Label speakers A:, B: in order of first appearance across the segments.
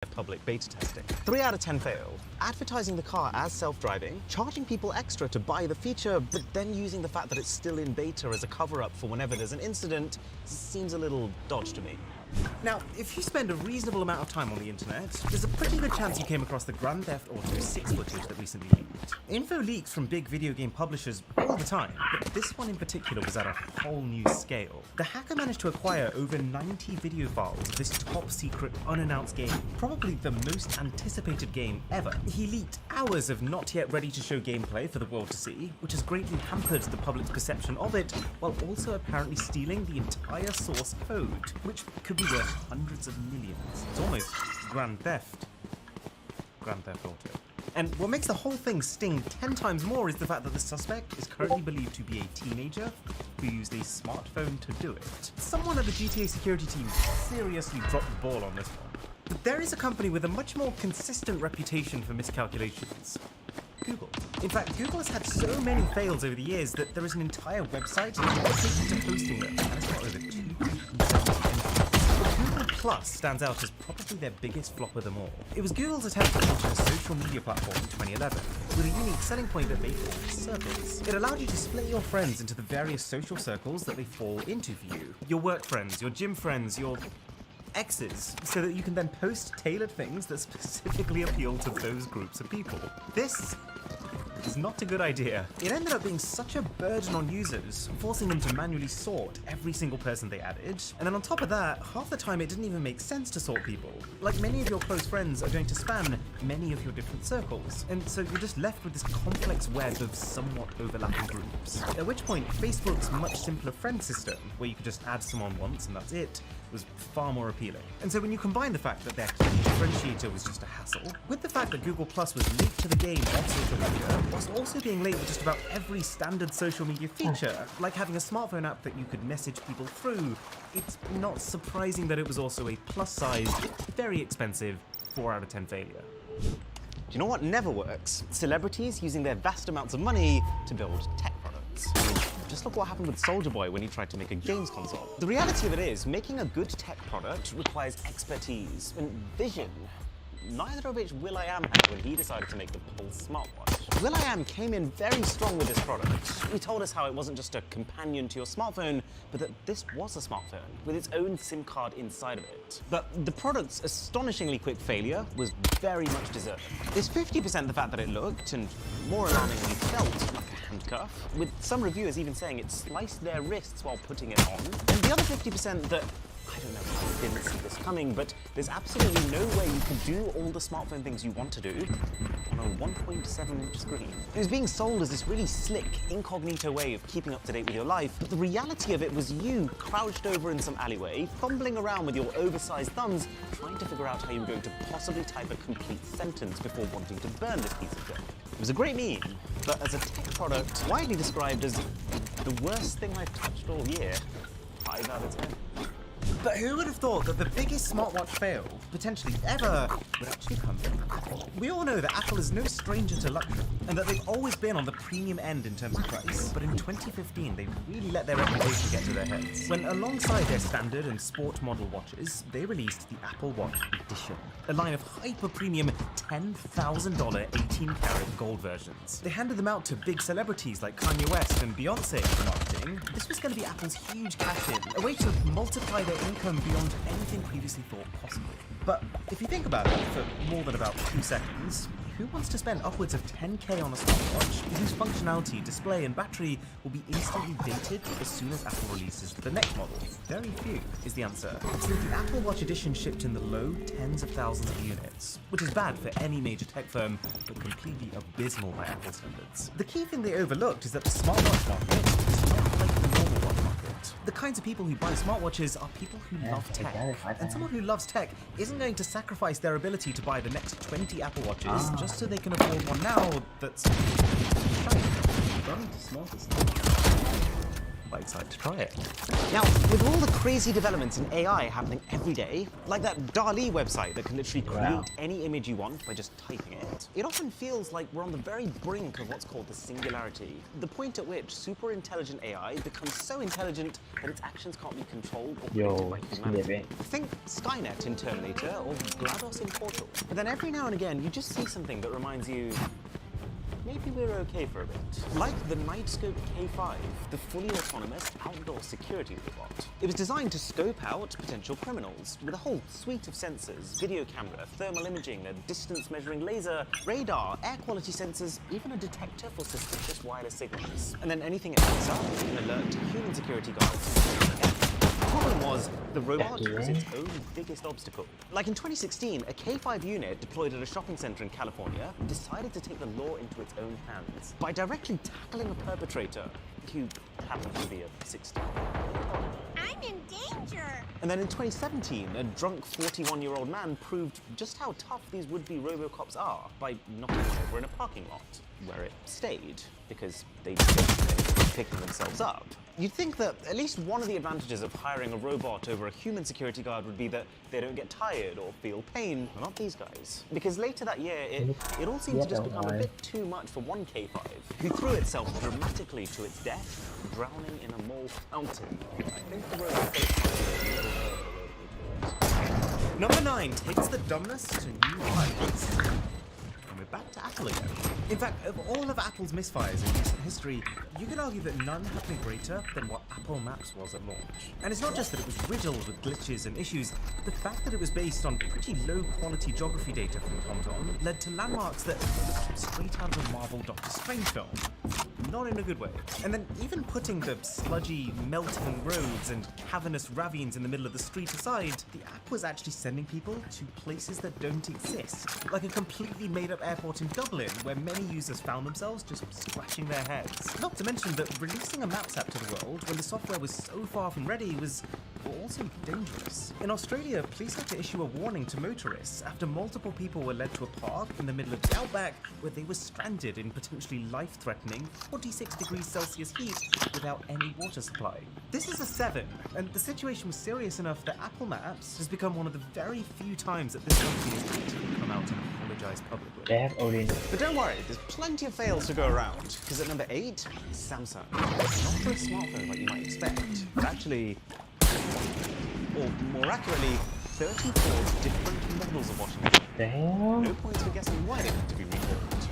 A: public beta testing. 3 out of 10 fail. Advertising the car as self-driving, charging people extra to buy the feature, but then using the fact that it's still in beta as a cover-up for whenever there's an incident seems a little dodge to me.
B: Now, if you spend a reasonable amount of time on the internet, there's a pretty good chance you came across the Grand Theft Auto 6 footage that recently leaked. Info leaks from big video game publishers all the time, but this one in particular was at a whole new scale. The hacker managed to acquire over 90 video files of this top-secret, unannounced game, probably the most anticipated game ever. He leaked hours of not yet ready-to-show gameplay for the world to see, which has greatly hampered the public's perception of it, while also apparently stealing the entire source code, which could be worth hundreds of millions. It's almost Grand Theft Auto. And what makes the whole thing sting 10 times more is the fact that the suspect is currently believed to be a teenager who used a smartphone to do it. Someone at the GTA security team seriously dropped the ball on this one. But there is a company with a much more consistent reputation for miscalculations. Google. In fact, Google has had so many fails over the years that there is an entire website dedicated to hosting them, and it's got over 270 Google Plus stands out as probably their biggest flop of them all. It was Google's attempt to launch a social media platform in 2011, with a unique selling point that they called circles. It allowed you to split your friends into the various social circles that they fall into for you. Your work friends, your gym friends, your exes, so that you can then post tailored things that specifically appeal to those groups of people. This is not a good idea. It ended up being such a burden on users, forcing them to manually sort every single person they added. And then on top of that, half the time it didn't even make sense to sort people. Like, many of your close friends are going to span many of your different circles. And so you're just left with this complex web of somewhat overlapping groups. At which point, Facebook's much simpler friend system, where you could just add someone once and that's it, was far more appealing. And so when you combine the fact that their key differentiator was just a hassle, with the fact that Google Plus was late to the game on social media, whilst also being late with just about every standard social media feature, like having a smartphone app that you could message people through, it's not surprising that it was also a plus-sized, very expensive 4 out of 10 failure.
A: Do you know what never works? Celebrities using their vast amounts of money to build tech products. Just look what happened with Soulja Boy when he tried to make a games console. The reality of it is, making a good tech product requires expertise and vision, neither of which will.i.am had when he decided to make the Pulse smartwatch. will.i.am came in very strong with this product. He told us how it wasn't just a companion to your smartphone, but that this was a smartphone with its own SIM card inside of it. But the product's astonishingly quick failure was very much deserved. It's 50% the fact that it looked, and more alarmingly felt, like a handcuff, with some reviewers even saying it sliced their wrists while putting it on, and the other 50% that I don't know how I didn't see this coming, but there's absolutely no way you can do all the smartphone things you want to do on a 1.7-inch screen. It was being sold as this really slick, incognito way of keeping up to date with your life, but the reality of it was you crouched over in some alleyway, fumbling around with your oversized thumbs, trying to figure out how you were going to possibly type a complete sentence before wanting to burn this piece of junk. It was a great meme, but as a tech product, widely described as the worst thing I've touched all year. 5 out of 10.
B: But who would have thought that the biggest smartwatch fail, potentially ever, would actually come from Apple? We all know that Apple is no stranger to luxury, and that they've always been on the premium end in terms of price. But in 2015, they really let their reputation get to their heads, when alongside their standard and sport model watches, they released the Apple Watch Edition, a line of hyper-premium $10,000 18-karat gold versions. They handed them out to big celebrities like Kanye West and Beyonce for marketing. This was going to be Apple's huge cash-in, a way to multiply their income beyond anything previously thought possible. But if you think about it for more than about 2 seconds, who wants to spend upwards of $10K on a smartwatch whose functionality, display, and battery will be instantly dated as soon as Apple releases the next model? Very few is the answer. So the Apple Watch Edition shipped in the low tens of thousands of units, which is bad for any major tech firm, but completely abysmal by Apple standards. The key thing they overlooked is that the smartwatch market is not like the normal watch market. The kinds of people who buy smartwatches are people who love tech, and someone who loves tech isn't going to sacrifice their ability to buy the next 20 Apple Watches just so they can afford one now that's shiny. quite excited to try it.
A: Now, with all the crazy developments in AI happening every day, like that DALL-E website that can literally create any image you want by just typing it, it often feels like we're on the very brink of what's called the singularity, the point at which super intelligent AI becomes so intelligent that its actions can't be controlled or predicted by humanity. Think Skynet in Terminator or GLaDOS in Portal. But then every now and again, you just see something that reminds you, maybe we're okay for a bit. Like the Nightscope K5, the fully autonomous outdoor security robot. It was designed to scope out potential criminals with a whole suite of sensors, video camera, thermal imaging, a distance measuring laser, radar, air quality sensors, even a detector for suspicious wireless signals. And then anything it picks up can alert human security guards. The problem was, the robot was its own biggest obstacle. Like in 2016, a K5 unit deployed at a shopping center in California decided to take the law into its own hands by directly tackling a perpetrator who happened to be a 16.
C: I'm in danger!
A: And then in 2017, a drunk 41-year-old man proved just how tough these would-be Robocops are by knocking it over in a parking lot, where it stayed, because they kept picking themselves up. You'd think that at least one of the advantages of hiring a robot over a human security guard would be that they don't get tired or feel pain, but not these guys. Because later that year, it all seemed to just become a bit too much for one K5, who threw itself dramatically to its death, drowning in a mall fountain. I think the robot...
B: Number 9 takes the dumbness to new heights. And we're back to Apple again. In fact, of all of Apple's misfires in recent history, you could argue that none have been greater than what Apple Maps was at launch. And it's not just that it was riddled with glitches and issues, the fact that it was based on pretty low-quality geography data from TomTom led to landmarks that looked straight out of a Marvel Doctor Strange film. Not in a good way. And then even putting the sludgy, melting roads and cavernous ravines in the middle of the street aside, the app was actually sending people to places that don't exist. Like a completely made-up airport in Dublin, where many users found themselves just scratching their heads. Not to mention that releasing a Maps app to the world when the software was so far from ready was also dangerous. In Australia, police had to issue a warning to motorists after multiple people were led to a park in the middle of the outback where they were stranded in potentially life-threatening 46 degrees Celsius heat without any water supply. This is a 7, and the situation was serious enough that Apple Maps has become one of the very few times that this company has actually come out and apologized publicly.
A: But don't worry, there's plenty of fails to go around, because at number 8, Samsung. Not for a smartphone like you might expect, but actually, or more accurately, 34 different models of washing machine.
D: Damn.
A: No points for guessing why they had to be recalled.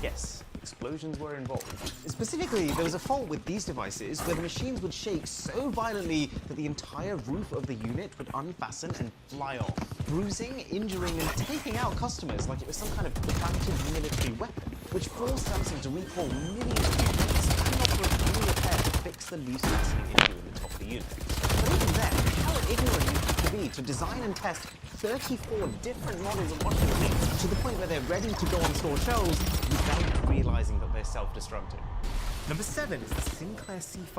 A: Yes, explosions were involved. Specifically, there was a fault with these devices where the machines would shake so violently that the entire roof of the unit would unfasten and fly off, bruising, injuring, and taking out customers like it was some kind of planted military weapon, which forced Samsung to recall millions of units and offer a full repair to fix the loose fastening issue in the top of the unit. But even then, how ignorant you have to be to design and test 34 different models of washing machines to the point where they're ready to go on store shelves without realizing that they're self-destructing.
B: Number 7 is the Sinclair C5.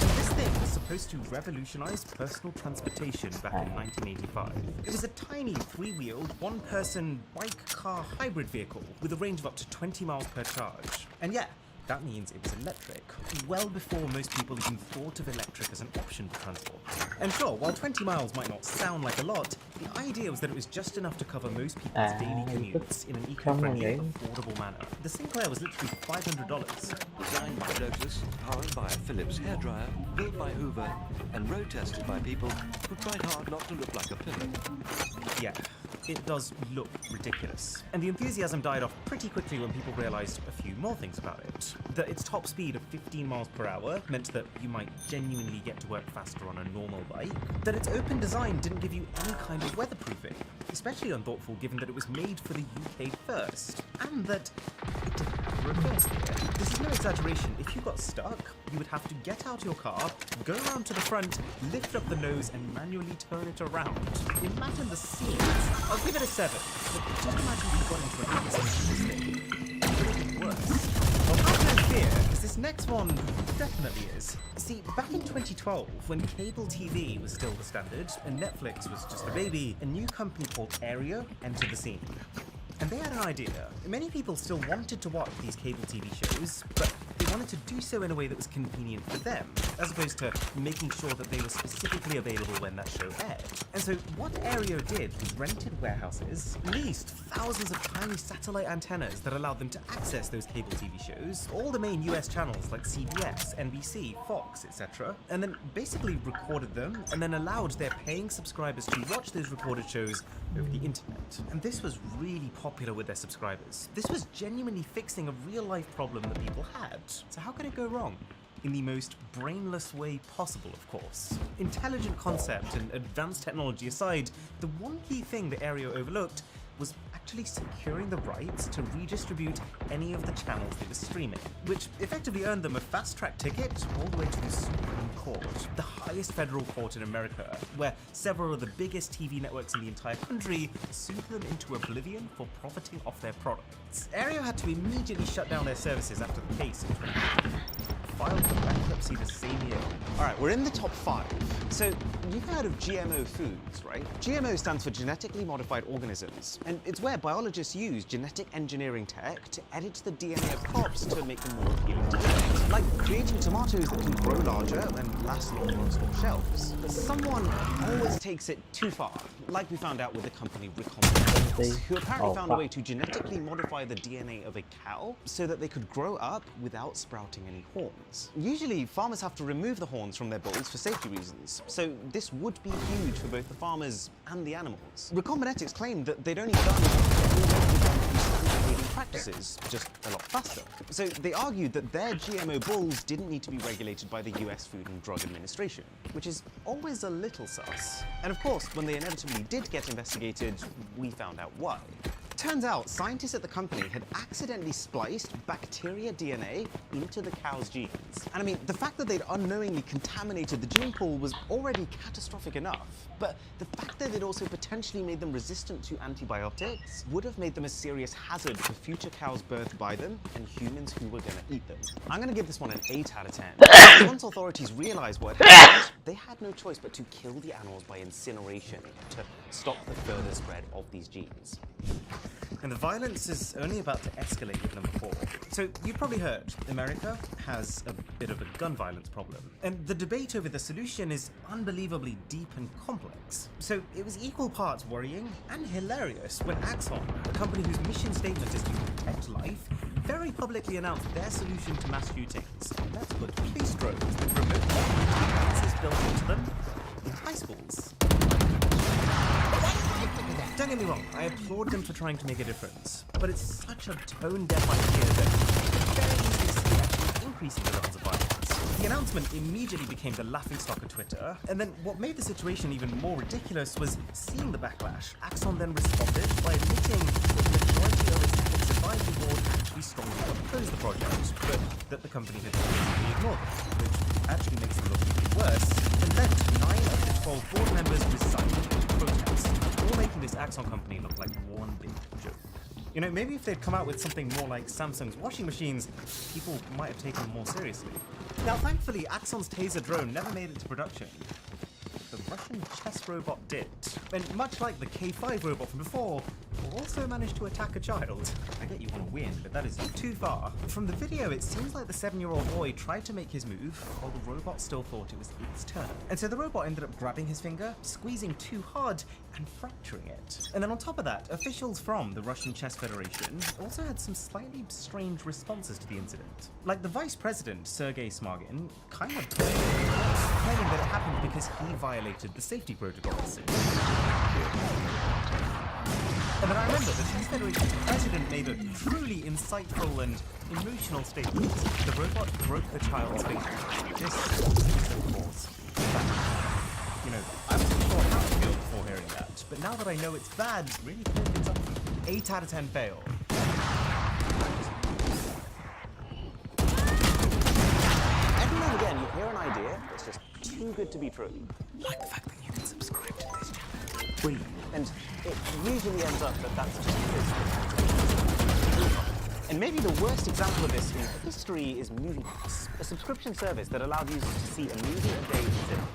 B: And this thing was supposed to revolutionize personal transportation back in 1985. It was a tiny 3-wheeled, one-person bike-car hybrid vehicle with a range of up to 20 miles per charge. And yeah, that means it was electric, well before most people even thought of electric as an option for transport. And sure, while 20 miles might not sound like a lot, the idea was that it was just enough to cover most people's daily commutes in an eco-friendly, affordable manner. The Sinclair was literally $500.
E: Designed by Lotus, powered by a Philips hairdryer, built by Hoover, and road tested by people who tried hard not to look like a pillow.
B: Yeah, it does look ridiculous. And the enthusiasm died off pretty quickly when people realized a few more things about it. That its top speed of 15 miles per hour meant that you might genuinely get to work faster on a normal bike. That its open design didn't give you any kind of weatherproofing, especially unthoughtful given that it was made for the UK first. And that it didn't have a reverse gear. This is no exaggeration. If you got stuck, you would have to get out your car, go around to the front, lift up the nose, and manually turn it around. Imagine the scenes. I'll give it a 7, but just imagine if you got into an accident with this thing. It would be worse. Well, have no fear, because this next one definitely is. See, back in 2012, when cable TV was still the standard, and Netflix was just a baby, a new company called Aereo entered the scene. And they had an idea. Many people still wanted to watch these cable TV shows, but they wanted to do so in a way that was convenient for them, as opposed to making sure that they were specifically available when that show aired. And so what Aereo did was rented warehouses, leased thousands of tiny satellite antennas that allowed them to access those cable TV shows, all the main US channels like CBS, NBC, Fox, etc., and then basically recorded them and then allowed their paying subscribers to watch those recorded shows over the internet. And this was really popular with their subscribers. This was genuinely fixing a real-life problem that people had. So how could it go wrong? In the most brainless way possible, of course. Intelligent concept and advanced technology aside, the one key thing that Aereo overlooked was actually securing the rights to redistribute any of the channels they were streaming, which effectively earned them a fast-track ticket all the way to the Supreme Court, the highest federal court in America, where several of the biggest TV networks in the entire country sued them into oblivion for profiting off their products. Aereo had to immediately shut down their services after the case in 2015. Filed for bankruptcy the same year.
A: All right, we're in the top 5. So you've heard of GMO foods, right? GMO stands for genetically modified organisms, and it's where biologists use genetic engineering tech to edit the DNA of crops to make them more appealing to eat. Like creating tomatoes that can grow larger and last longer on store shelves. But someone always takes it too far, like we found out with the company Recombinetics, who apparently found a way to genetically modify the DNA of a cow so that they could grow up without sprouting any horns. Usually, farmers have to remove the horns from their bulls for safety reasons, so this would be huge for both the farmers and the animals. Recombinetics claimed that they'd only done breeding practices, just a lot faster. So they argued that their GMO bulls didn't need to be regulated by the US Food and Drug Administration, which is always a little sus. And of course, when they inevitably did get investigated, we found out why. Turns out, scientists at the company had accidentally spliced bacteria DNA into the cow's genes. And I mean, the fact that they'd unknowingly contaminated the gene pool was already catastrophic enough. But the fact that they'd also potentially made them resistant to antibiotics would have made them a serious hazard for future cows birthed by them and humans who were going to eat them. I'm going to give this one an 8 out of 10. Once authorities realized what had happened, they had no choice but to kill the animals by incineration to stop the further spread of these genes.
B: And the violence is only about to escalate with number 4. So you've probably heard, America has a bit of a gun violence problem. And the debate over the solution is unbelievably deep and complex. So it was equal parts worrying and hilarious when Axon, a company whose mission statement is to protect life, very publicly announced their solution to mass shootings. Let's put police drones with remote devices built into them in high schools. Don't get me wrong, I applaud them for trying to make a difference, but it's such a tone-deaf idea that it's very easy to see actually increasing the levels of violence. The announcement immediately became the laughingstock of Twitter, and then what made the situation even more ridiculous was seeing the backlash. Axon then responded by admitting that the majority of its ethics advisory board actually strongly opposed the project, but that the company had completely ignored them, which actually makes it look even worse, and led to 9 of the 12 board members resigning in protest, all making this Axon company look like one big joke. You know, maybe if they'd come out with something more like Samsung's washing machines, people might have taken them more seriously. Now, thankfully, Axon's taser drone never made it to production. The Russian chess robot did. And much like the K5 robot from before, also managed to attack a child. I get you want to win, but that is too far. From the video, it seems like the 7-year-old boy tried to make his move, while the robot still thought it was its turn. And so the robot ended up grabbing his finger, squeezing too hard, and fracturing it. And then on top of that, officials from the Russian Chess Federation also had some slightly strange responses to the incident. Like the vice president, Sergei Smagin, kind of claiming that it happened because he violated the safety protocols. And then I remember the Chess Federation's president made a truly insightful and emotional statement. The robot broke the child's finger. This is a cause. You know, I wasn't sure how to feel before hearing that, but now that I know it's bad, really cleared things up for me. 8 out of 10 fail.
A: Every now and again, you hear an idea that's just too good to be true.
B: Like the fact that you can subscribe to this channel.
A: Free. And it usually ends up that that's just because. And maybe the worst example of this in history is MoviePass, a subscription service that allowed users to see a movie a day in cinema.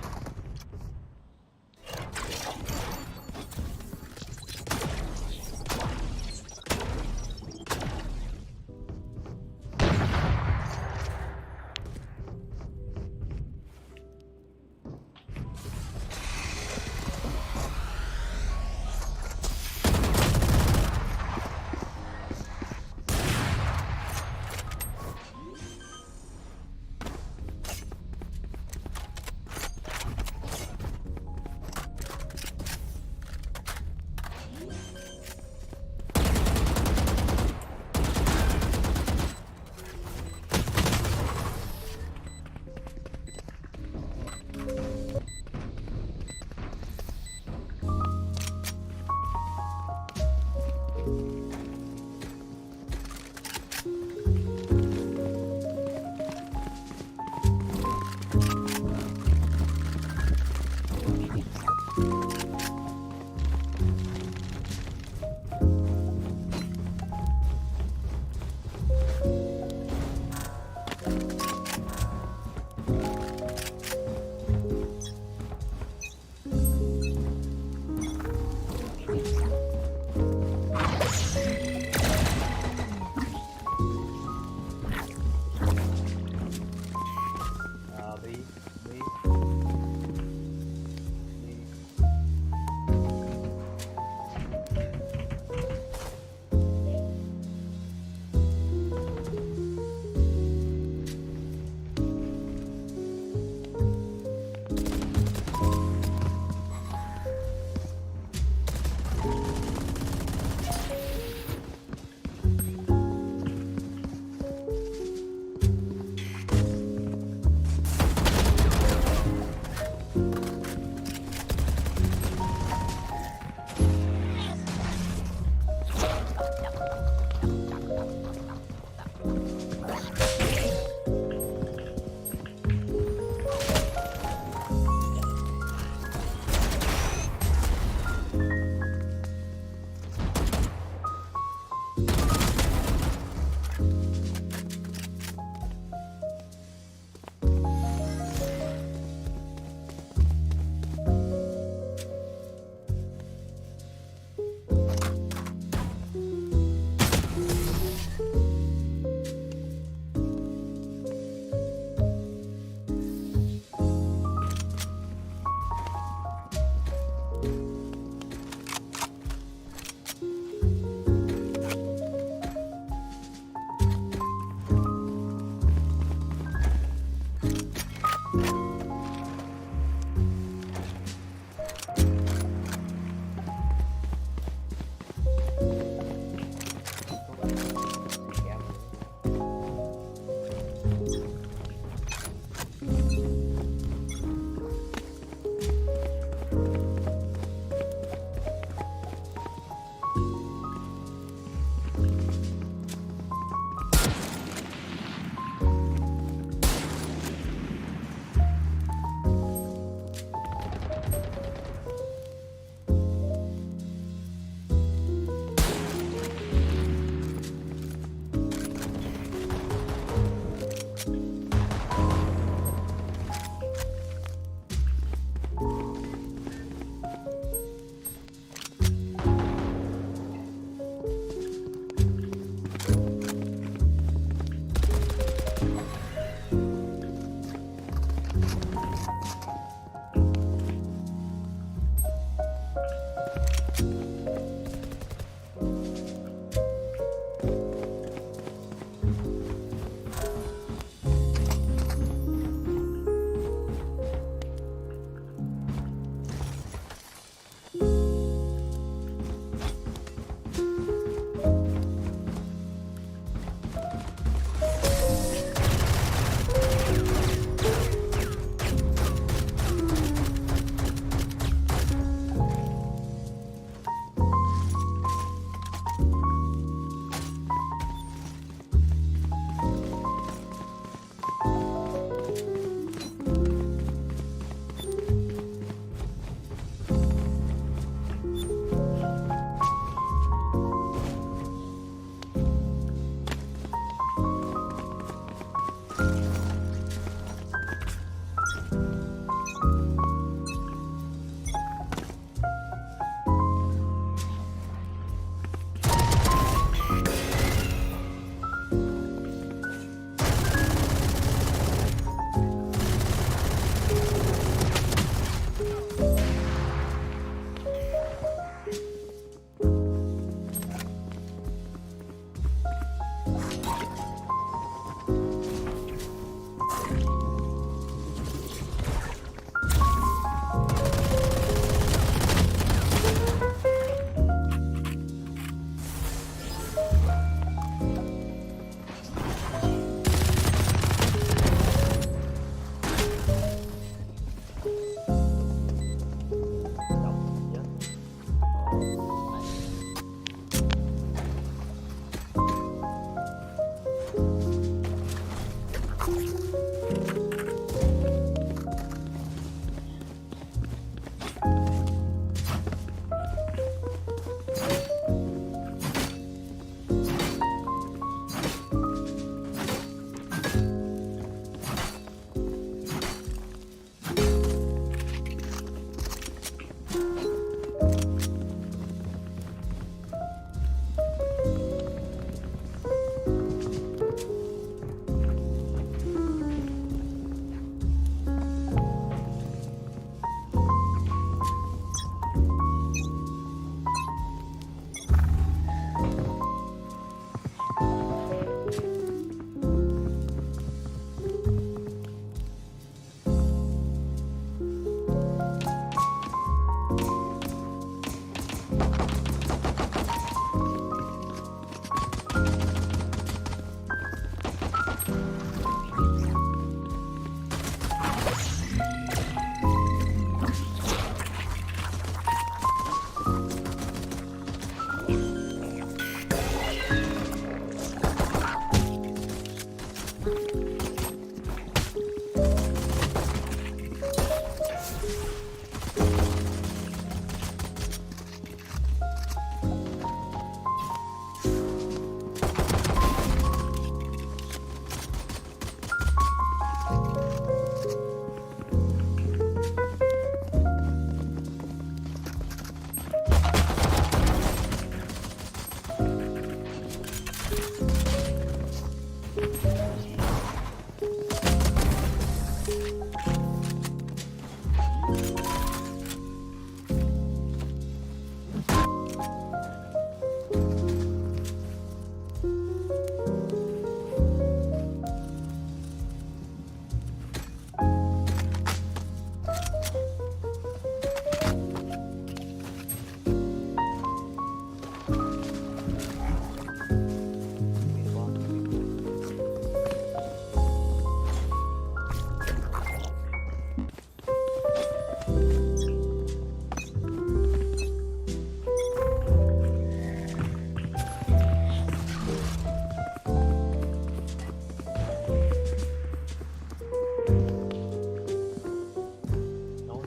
D: No,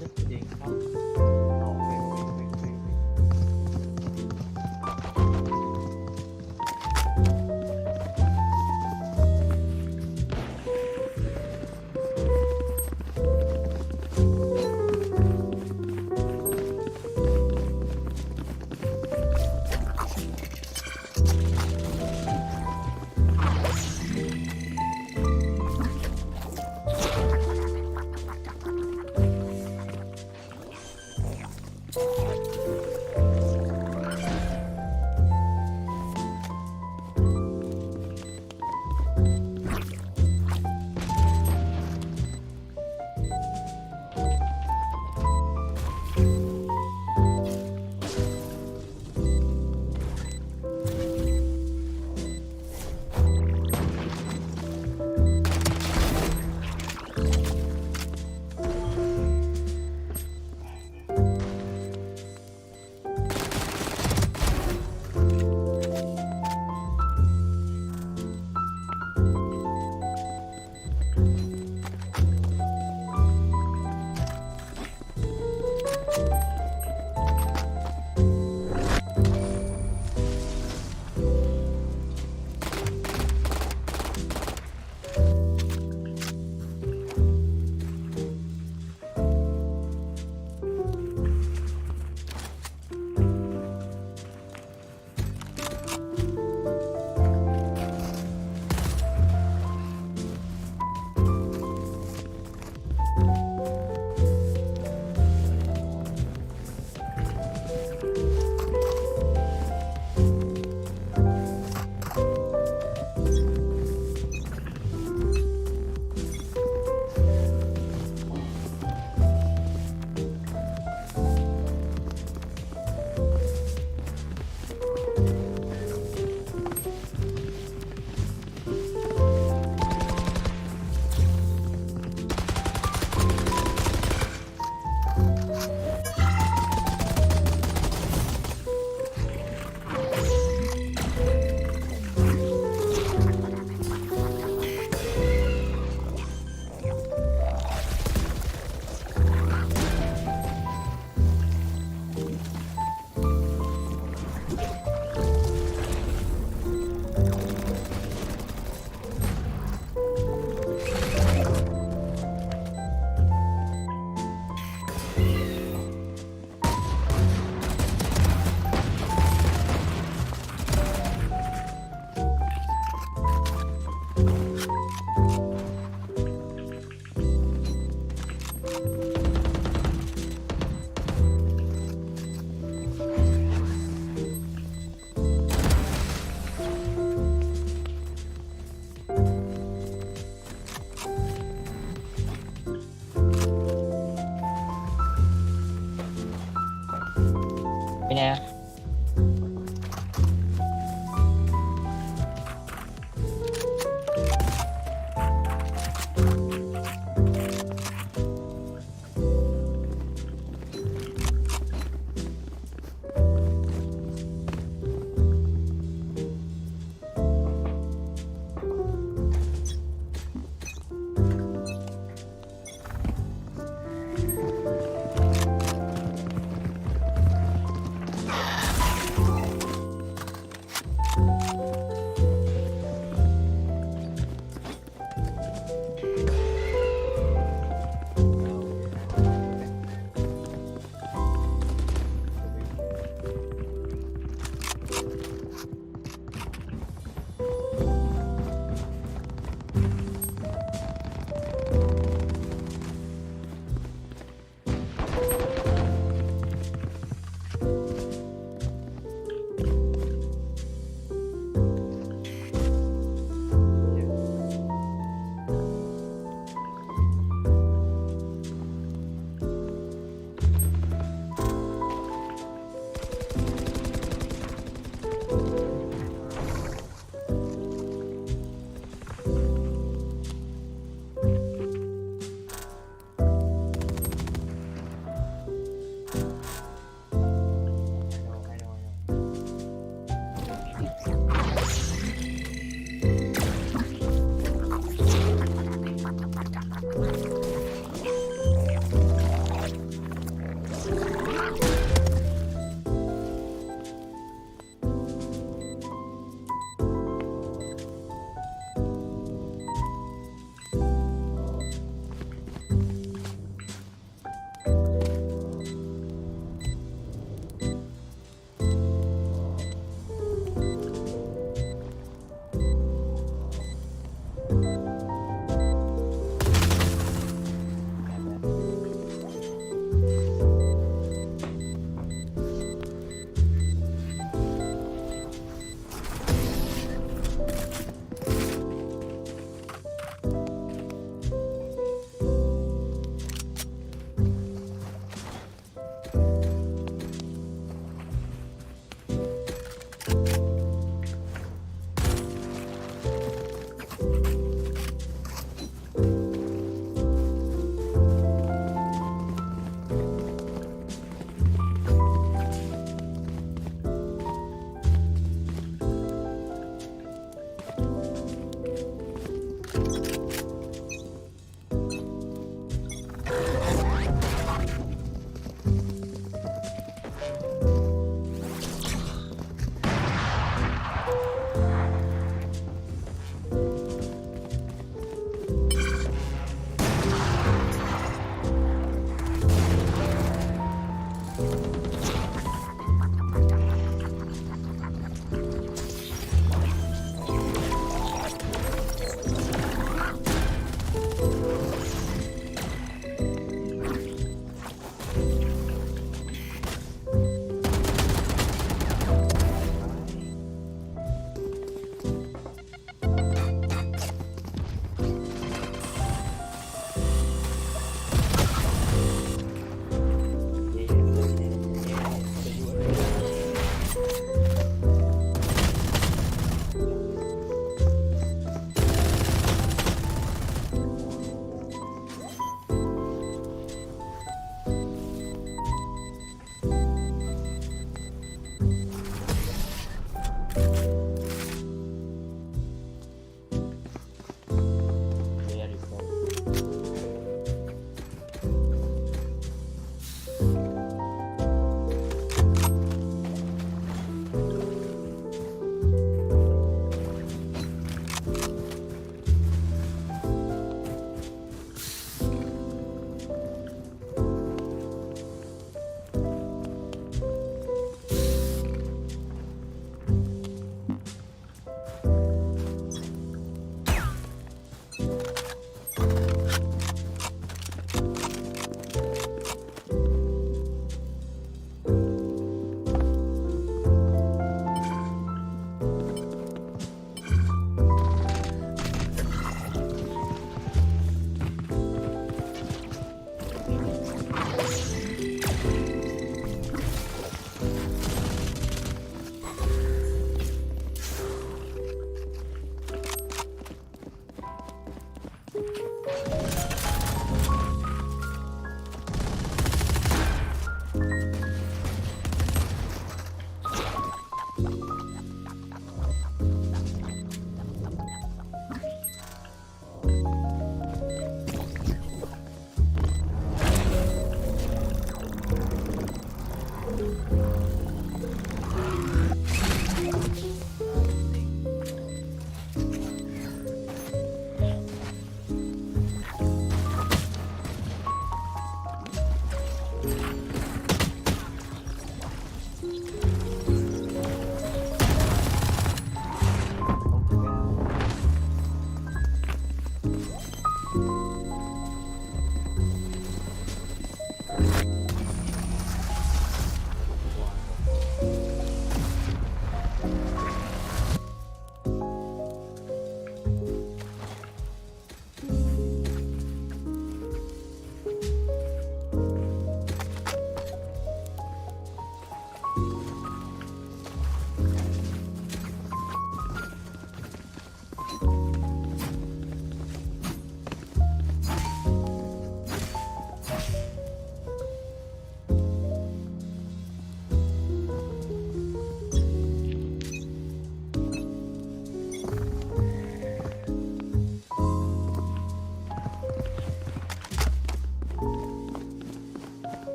D: just kidding. Oh, wait.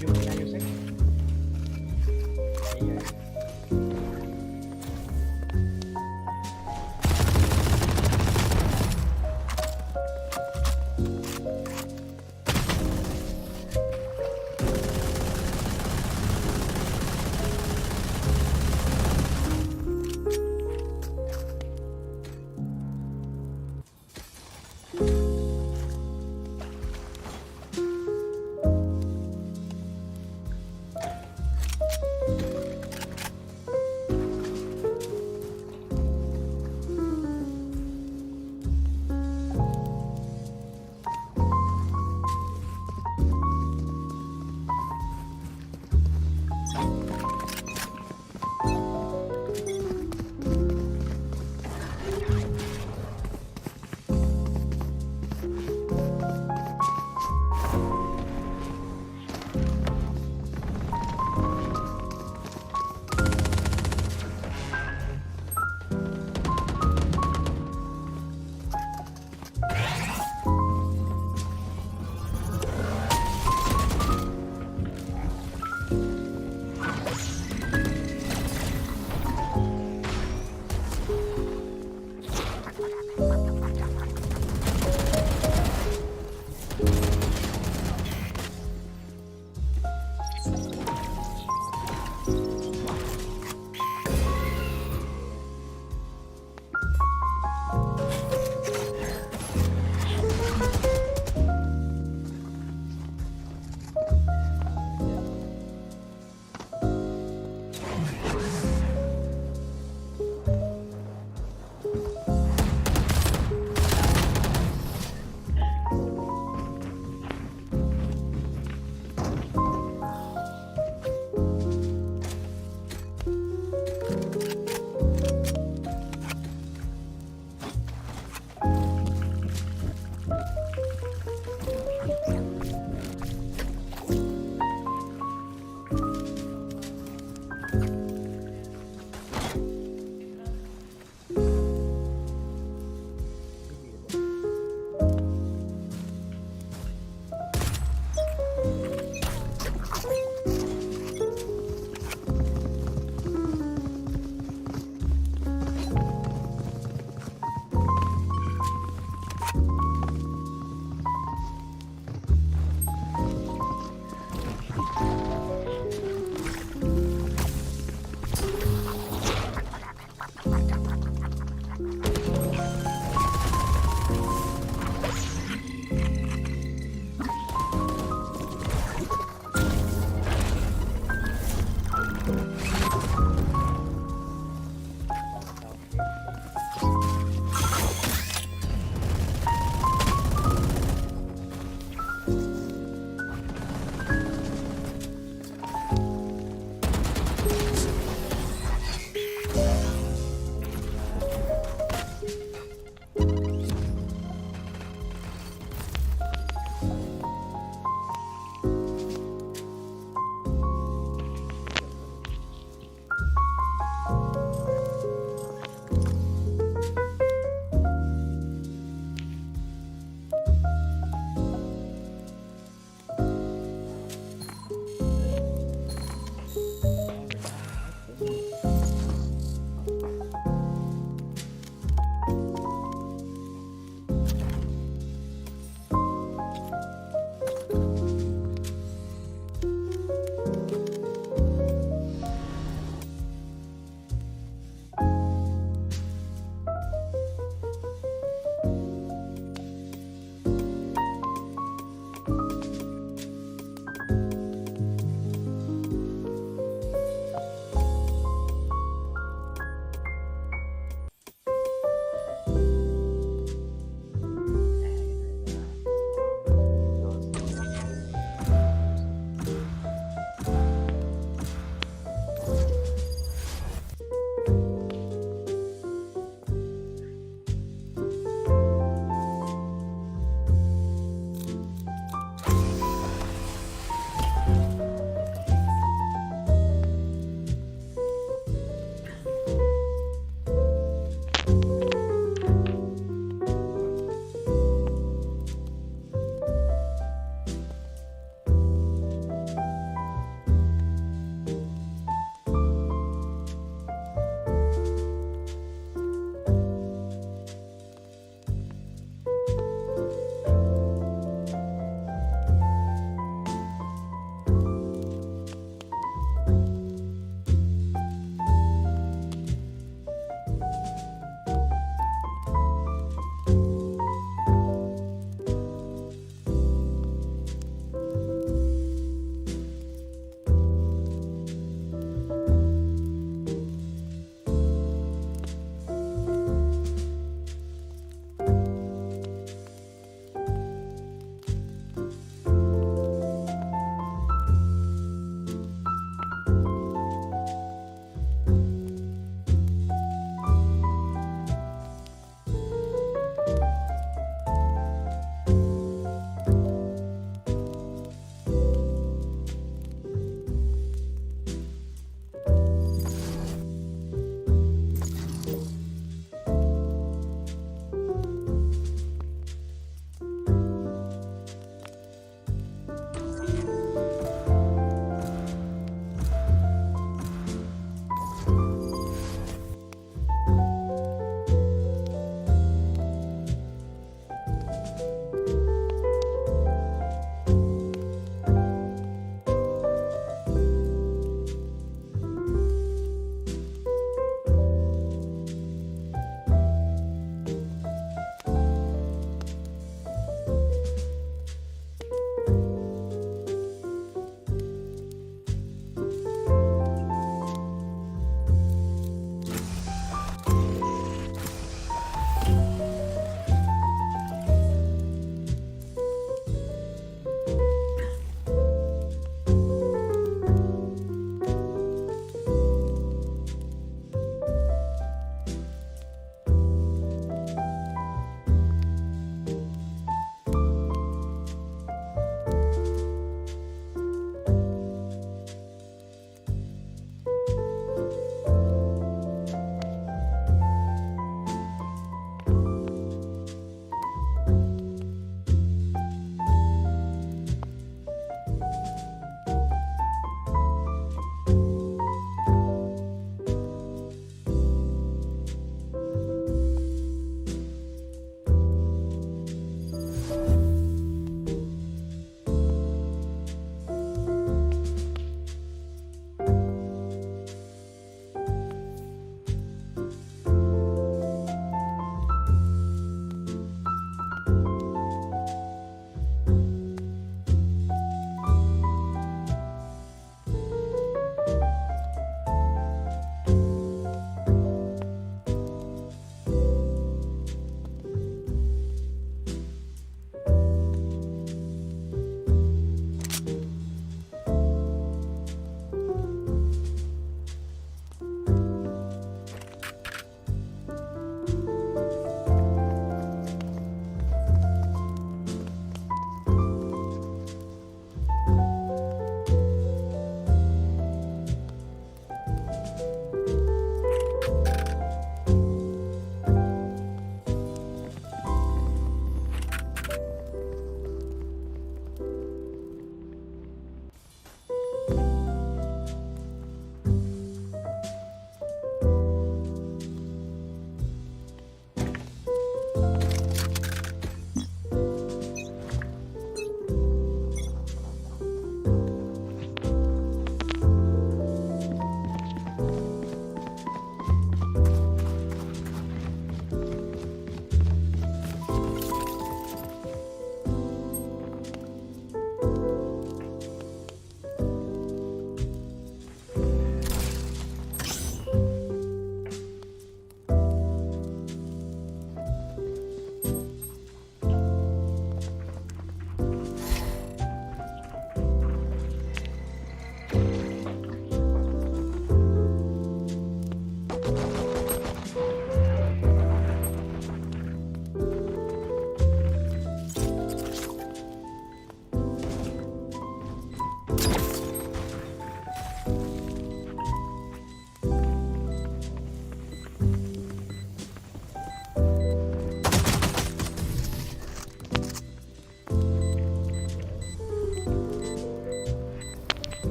D: Behind you, sir. Yeah.